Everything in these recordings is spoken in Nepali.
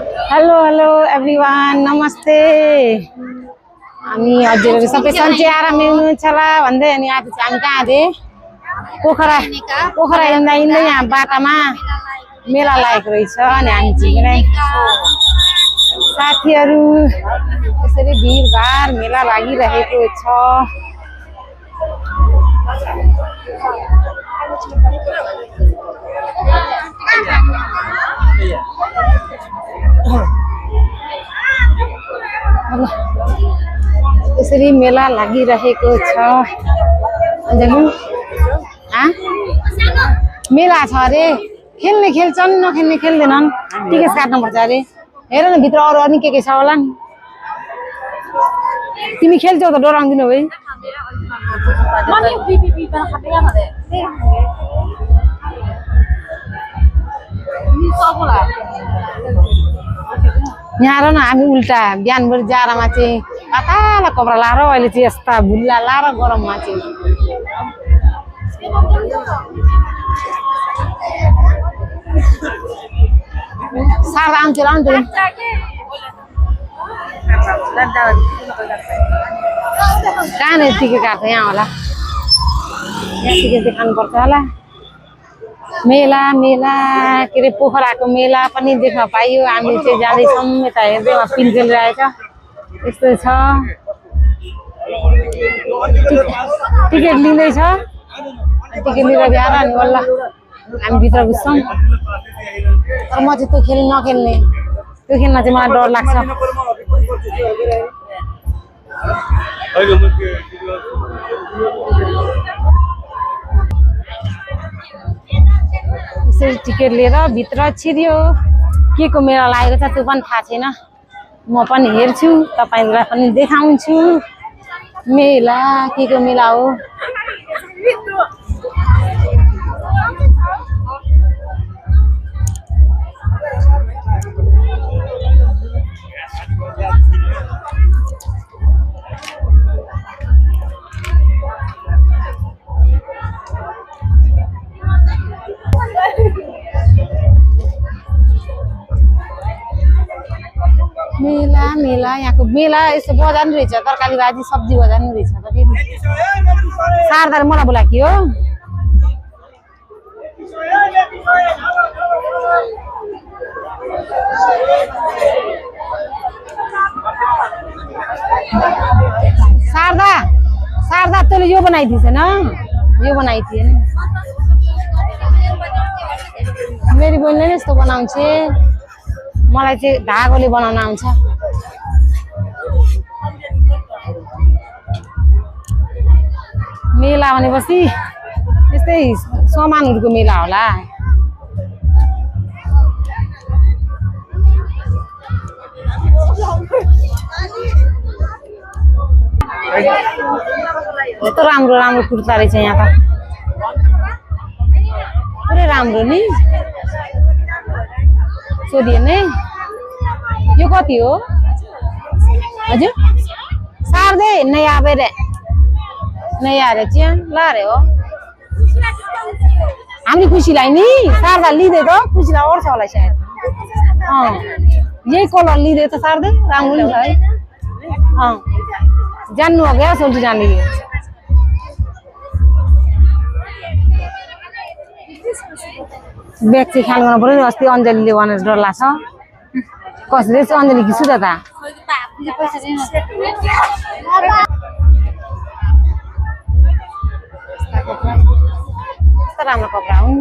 हेलो एभ्रिवान नमस्ते। हामी हजुरहरू सबै सन्चै आरामले हुनुहुन्छ होला भन्दै अनि आज चाहिँ हामी कहाँ थिए पोखरा हिँड्दा हिँड्दै यहाँ बाटामा मेला लागेको रहेछ अनि हामी चाहिँ साथीहरू यसरी भिडभाड मेला लागिरहेको छ। यसरी मेला लागिरहेको छ। मेला छ अरे खेल्ने खेल्छन् नखेल्ने खेल्दैनन् टिकट काट्नुपर्छ अरे। हेर न भित्र अरू अनि के छ होला नि। तिमी खेल्छौ त डराउँदिनौ है। यहाँ र न हामी उल्टा बिहानभरि जाडामा चाहिँ पातला कपडा लाएर अहिले चाहिँ यस्ता भुल्ला लाएर गरममा चाहिँ सारा आउँथ्यो आउँथ्यो। कहाँनिर टिकट काट्छ यहाँ होला यहाँ टिकट देखाउनुपर्छ होला। मेला मेला के अरे पोखराको मेला पनि देख्न पाइयो। हामी चाहिँ जाँदैछौँ यता हेर्दै पिन खेलिरहेछ यस्तो छ। टिकट लिँदैछ टिकट लिएर ल्याएर अनि बल्ल हामी भित्र घुस्छौँ। तर म चाहिँ त्यो नखेल्ने त्यो खेल्न चाहिँ मलाई डर लाग्छ। यसरी टिकट लिएर भित्र छिर्यो। के को मेला लागेको छ त्यो पनि थाहा छैन। म पनि हेर्छु तपाईँलाई पनि देखाउँछु मेला के को मेला हो। मेला मेला यहाँको मेला यस्तो बजार नि रहेछ तरकारी भाजी सब्जी बजार नि रहेछ। सारदार मलाई बोलाएको हो। शारदा शारदा तैँले यो बनाइदिएछ न यो बनाइदिए नि। मेरी बहिनीले नि यस्तो बनाउँछ। मलाई चाहिँ धागोले बनाउन आउँछ। मेला भनेपछि यस्तै सामानहरूको मेला होला। कस्तो राम्रो राम्रो कुर्ता रहेछ यहाँ त पुरै राम्रो नि। सोधिए नै यो कति हो हजुर सार्दै नै आवे रे नै आरे चाहिँ ला रे हो। हामी खुसीलाई नि सार्दा लिँदै त खुसीलाई अड्छ होला सायद। यही कलर लिँदै त सार्दै राम्रो नि छ है। जान्नु हो क्या सोल्टी जान्ने ब्याग चाहिँ ख्याल गर्नु पर्यो नि। अस्ति अञ्जलीले भनेर डर लाग्छ। कसरी चाहिँ अञ्जली घिसु त कस्तो राम्रो कपडा हुन्।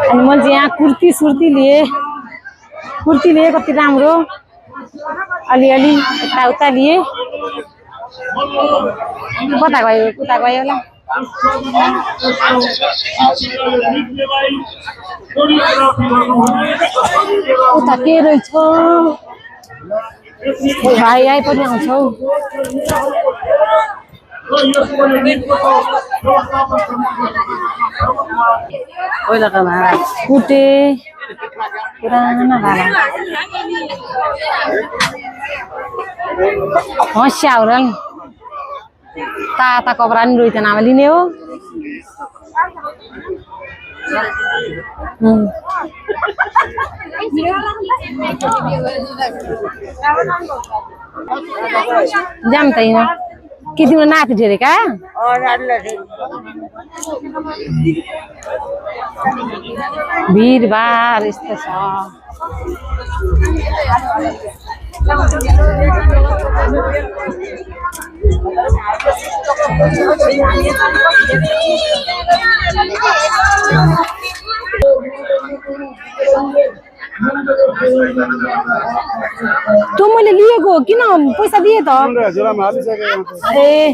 अनि मैले चाहिँ यहाँ कुर्ती सुर्ती लिए कति राम्रो अलिअलि यताउता लिए। कता गयो होला उता के रहेछ भाइ आइ पनि आउँछौ। पहिलाको भाडा कुटे पुराना भाडा हँसिया हो र नि ताता कपडा नि रोहित नाममा लिने हो जाम त के तिम्रो नाति ढेरेका भिडभाड यस्तो छ तँ मैले लिएको किन पैसा दिए त ए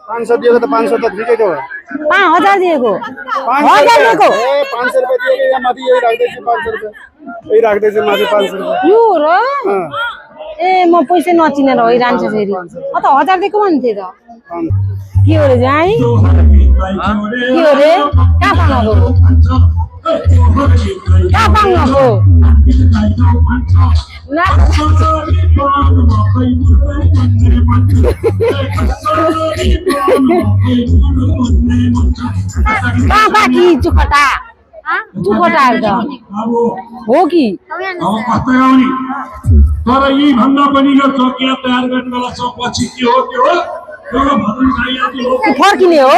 500 दिएको त 500 त ठिकै थियो 5000 दिएको 1000 दिएको ए 500 रुपैयाँ दिएको यहाँ माथि यही राख्दैछु 500 रुपैयाँ यही राख्दैछु माथि 500 रुपैयाँ यो र ए म पैसा नचिनेर हैरान्छ फेरि अ त 1000 दिएको भन्थे त के हो रे जाई के हो रे कहाँ पाउनु कहाँ पाउनु कहाँ बाँकी चुखटा चुखटाहरू त हो कि तर यी भन्दा पनि यो चौकिया तयार गर्नेवाला चौकपछि के हो त्यो फर्किने हो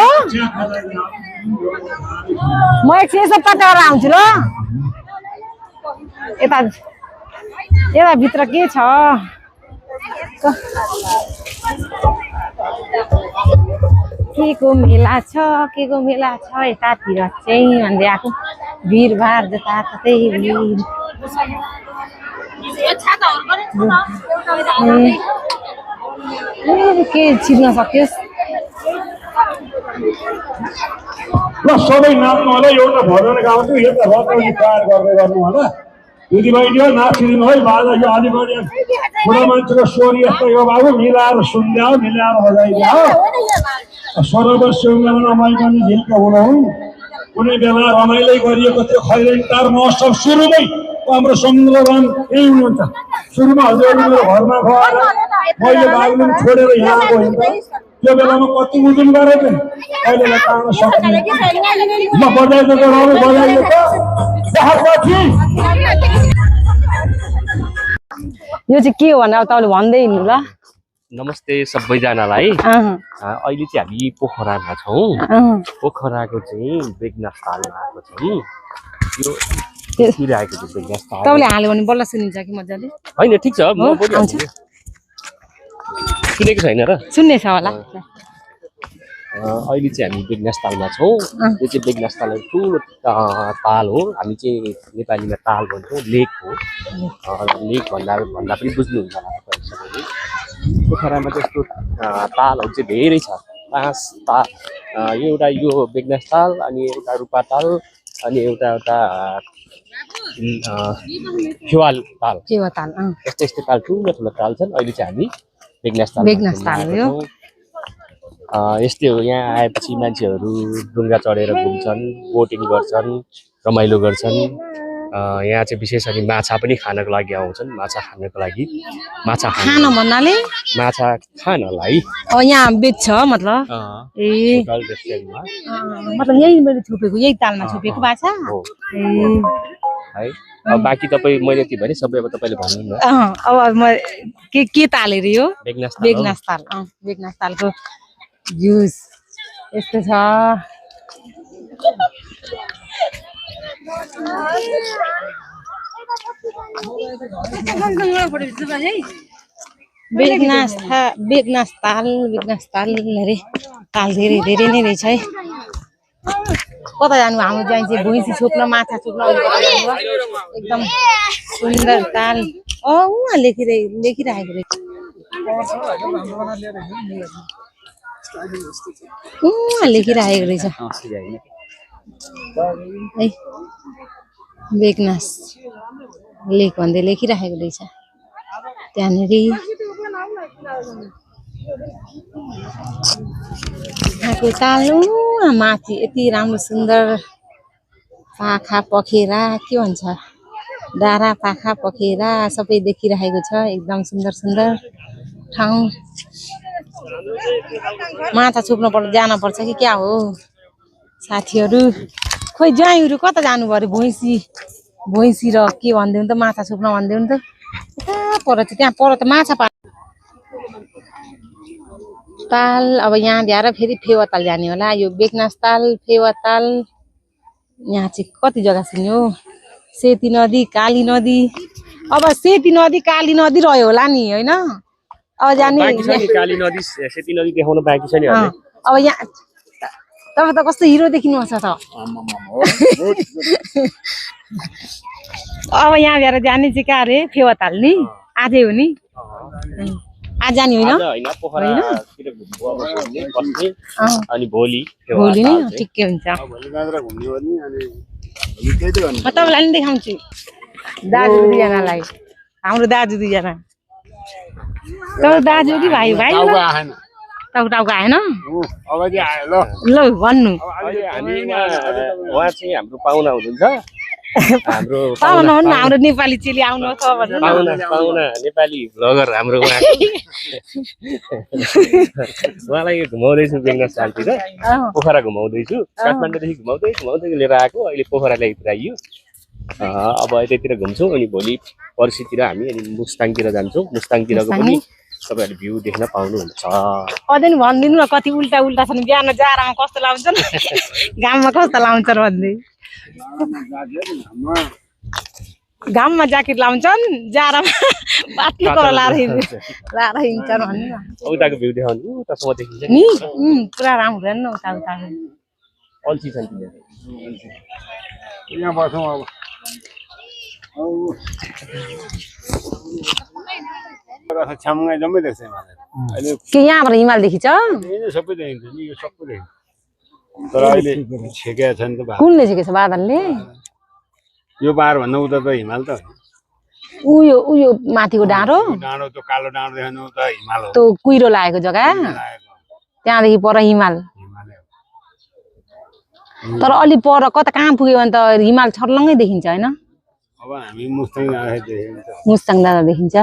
म एकछिन यसो पचाएर आउँछु ल यता यता भित्र के छ के को मेला छ यतातिर चाहिँ भन्दै आएको भिडभाड जताततै भिड के छिर्न सक्योस् ल सबै नाच्नु होला एउटा भजन गाउँछु एउटा भजन तयार गर्दै गर्नु होला दिदीबहिनी हो नाचिदिनु है बाजा यो अलिकति बुढा मान्छेको स्वर यस्तो यो बाबु मिलाएर सुन्दै मिलाएर बजाइदियो हो सरोवर सिउँगामा मैले पनि झिल्का उडाउँ कुनै बेला रमाइलै गरिएको थियो खैरेनी तार महोत्सव सुरुमै हाम्रो समुद्रवान यही हुनुहुन्छ सुरुमा हजुरले मेरो घरमा खुवाएर मैले बागलुङ छोडेर यहाँ आएको होइन त्यो बेलामा कति उजुन गरेको अहिलेलाई पाउन सक्ने म बजाइदिएको रहनु बजाइदिएको यो चाहिँ के हो भने अब तपाईँले भन्दै हिँड्नु ल नमस्ते सबैजनालाई अहिले चाहिँ हामी पोखरामा छौँ पोखराको चाहिँ बेगनास तालमा आएको छौँ यो देखिरहेको चाहिँ बेगनास ताल तपाईँले हाल्यो भने बल्ल सुनिन्छ कि मजाले होइन ठिक छ म बोलिहाल्छु सुनेको छैन र सुन्ने छ होला अहिले चाहिँ हामी बेगनास तालमा छौँ यो चाहिँ बेगनास ताल ठुलो ताल हो हामी चाहिँ नेपालीमा ताल भन्छौँ लेक हो लेक भन्दा पनि बुझ्नुहुन्छ होला सबैले पोखरामा त्यस्तो तालहरू चाहिँ धेरै छ 5 ताल एउटा यो बेगनास ताल अनि एउटा रूपा ताल अनि एउटा फेवाल ताल यस्तै ताल ठुलो ताल छन् अहिले चाहिँ हामी बेगनास ताल हो यस्तै हो यहाँ आएपछि मान्छेहरू डुङ्गा चढेर घुम्छन् बोटिङ गर्छन् रमाइलो गर्छन् यहाँ चाहिँ विशेष गरी माछा पनि खानको लागि आउँछन् माछा खानको लागि माछा खान भन्नाले माछा खानलाई यहाँ बेच्छ मतलब ए होटल रेस्टुरेन्टमा मतलब यही मैले छोपेको यही तालमा छोपेको माछा हो है अब बाकी तपाईँ मैले के भने सबै अब तपाईँले भन्नु न अब म के ताल रे यो बेगनास तालको जुस यस्तो छ बेगनास ताल अरे ताल धेरै नै रहेछ है कता जानु हाम्रो चाहिँ भुइँसी छोप्न माछा छोप्न एकदम सुन्दर ताल उहाँ लेखिरहेको रहेछ लेखिरहेको रहेछ है बेगनास लेक भन्दै लेखिरहेको रहेछ त्यहाँनिर यहाँको तालु माथि यति राम्रो सुन्दर पाखा पखेरा के भन्छ डाँडा पाखा पखेरा सबै देखिरहेको छ एकदम सुन्दर ठाउँ माछा छुप्नु पर्छ जान पर्छ कि क्या हो साथीहरू खोइ ज्वाइँहरू कता जानु पर्यो भैँसी र के भन्दै त माछा छुप्न भन्दै त कता पर चाहिँ त्यहाँ पर त माछा ताल अब यहाँ भ्याएर फेरि फेवाताल जाने होला यो बेकनास ताल फेवाताल यहाँ चाहिँ कति जग्गा छ नि हो सेती नदी काली नदी अब सेती नदी काली नदी रह्यो होला नि होइन अब जाने काली नदी सेती नदी देखाउन बाँकी छ नि अब यहाँ तपाईँ त कस्तो हिरो देखिनुहुन्छ त अब यहाँ भएर जाने चाहिँ कहाँ अरे फेवाताल नि आजै हो नि आज जाने होइन अनि भोलि नि ठिकै हुन्छ म तपाईँलाई नि देखाउँछु दाजु दुईजनालाई हाम्रो दाजु दुईजना तपाईँ दाजु कि भाइ टाउको आएन ल भन्नु उहाँ चाहिँ हाम्रो पाहुना हुनुहुन्छ हाम्रो नेपाली चेली आउनुहोस् भन्नु पाहुना नेपाली भ्लगर हाम्रो उहाँलाई घुमाउँदैछु बेङ्गल सालतिर पोखरा घुमाउँदैछु काठमाडौँदेखि घुमाउँदै लिएर आएको अहिले पोखरा ल्याइतिर आइयो अब यतैतिर घुम्छौँ अनि भोलि पर्सितिर हामी अनि मुस्ताङतिर जान्छौँ मुस्ताङतिरको पनि तपाईँहरूले भ्यू देख्न पाउनुहुन्छ अझै नि भनिदिनु न कति उल्टा उल्टा छन् बिहान जाडामा कस्तो लाउँछन् घाममा कस्तो लाउँछन् भन्दै घाममा ज्याकेट लाउँछन् जाडामा पातलो कलर लाएर हिँड्छन् भन्नु न उताको भ्यू देखाउनु उतासम्म देखिन्छ नि पुरा राम्रो नि उता अल्छी छन् तिनीहरू यहाँ बसौँ अब छ्याङ्गा जम्मै देख्छ अहिले के यहाँबाट हिमाल देखिन्छ सबै देखिन्छ नि यो सबै देखिन्छ तर अहिले छेकेका छन् त कुनले छेकेछ बादलले यो बार भन्दा उता त हिमाल त उयो माथिको डाँडो डाँडो त्यो कालो डाँडो देख्नु त हिमाल हो त्यो कुहिरो लागेको जग्गा त्यहाँदेखि पर हिमाल तर अलि पर कता कहाँ पुग्यो भने त हिमाल छर्लङ्गै देखिन्छ होइन अब हामी मुस्ताङ जाँदाखेरि मुस्ताङ जाँदा देखिन्छ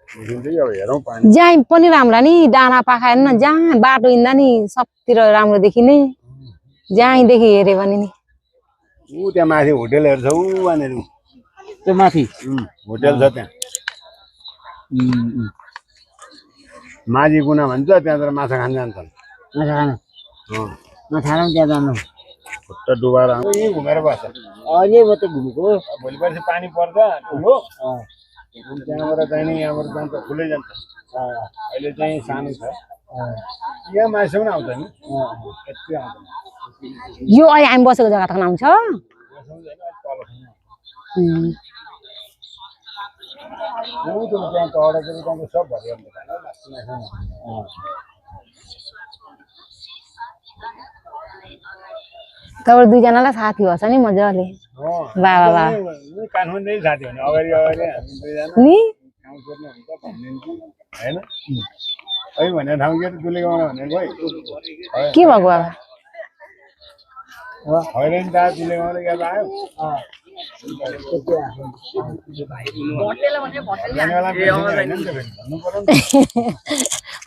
अब हेरौँ पानी जहाँ पनि राम्रो नि डाँडा पाखा हेर्नु न जहाँ बाटो हिँड्दा नि सबतिर राम्रो देखिने जहाँदेखि हेऱ्यो भने नि ऊ त्यहाँ माथि होटेलहरू छ ऊ वहाँनिर त्यो माथि होटेल छ त्यहाँ माझी गुना भन्छ त्यहाँबाट माछा खान जान्छन् माछा खान त्यहाँ जानु खुट्टा डुबाएर यहीँ घुमेर बस्छ अहिले मात्रै घुमेको भोलि पर्सि पानी पर्दा ठुलो त्यहाँबाट चाहिँ नि यहाँबाट जान्छ ठुलै जान्छ अहिले चाहिँ सानो छ यहाँ मासु पनि आउँछ नि यति आउँछ यो अहिले हामी बसेको जग्गा त आउँछ त्यहाँ तडकेर सब भरि तपाईँ दुईजनालाई साथी भएछ नि मजाले बाबा काठमाडौँ साथी हो नि अगाडि हामी दुईजना नि ठाउँ सोध्नु हुन्छ भनिदिन्छु होइन है भनेर ठाउँ के दुले गाउन भनेको है के भएको बाबा होइन नि त दुले गाउन याद आयो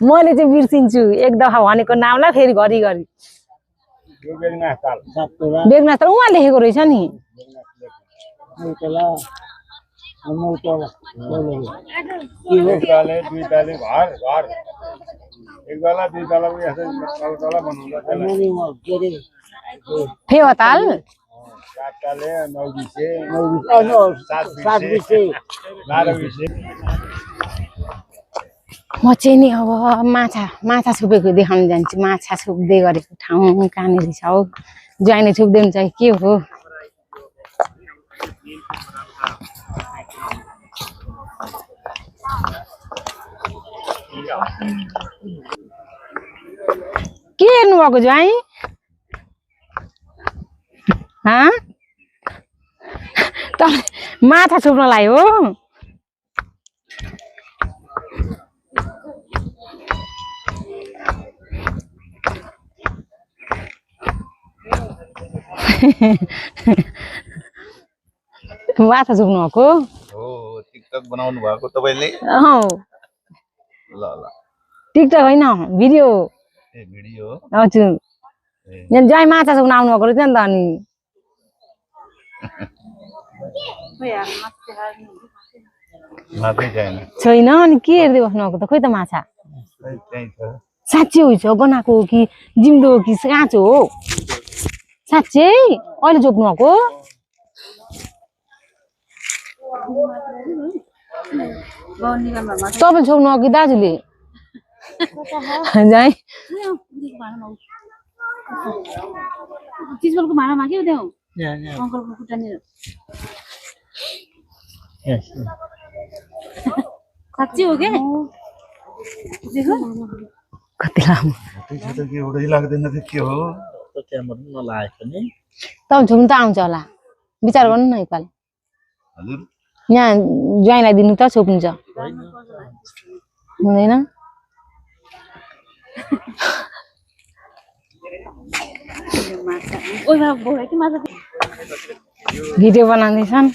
मैले चाहिँ बिर्सिन्छु एक दफा भनेको नामलाई फेरि घरिघरि बेगनास त उहाँ लेखेको रहेछ नि फेवाताल म चाहिँ नि अब माछा छुपेको देखाउनु जान्छु माछा छुप्दै गरेको ठाउँ कहाँनिर छ हौ ज्वाइँले छुप्दै हुन्छ के हो के हेर्नु भएको ज्वाइँ माछा छुप्नलाई हो माछा छुप्नु भएको हो टिकटक बनाउनु भएको तपाईले ल ल टिकटक होइन भिडियो ए भिडियो हजुर यहाँ जय माछा सुक्न आउनु भएको रहेछ नि त अनि मात्रै छैन छैन अनि के हेर्दै बस्नु भएको त खोइ त माछा त्यही छ साँच्चै हुन्छ गनाएको हो कि जिउँदो हो कि काँचो हो साँच्चै अहिले जोप्नु भएको तपाईँले छोप्नु हो कि दाजुले जाई चिजबलको भाँडामा के त्यहाँ अङ्कलको खुट्टानिर साँच्चै हो क्या कति लामो त्यही छ त के एउटै लाग्दैन त के हो तपाईँ छोप्नु त आउँछ होला विचार गर्नु न एकपाल हजुर यहाँ ज्वाइँलाई दिनु त छोप्नुहुन्छ हुँदैन भिडियो बनाउँदैछन्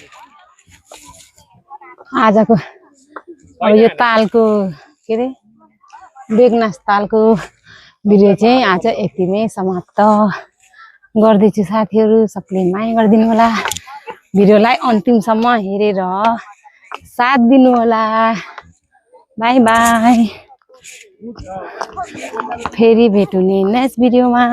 आजको अब यो तालको के अरे बेगनास तालको भिडियो चाहिँ आज यतिमै समाप्त गर्दैछु साथीहरू सबले माया गरिदिनु होला भिडियोलाई अन्तिमसम्म हेरेर साथ दिनु होला बाई बाई फेरि भेटुने नेक्स्ट भिडियोमा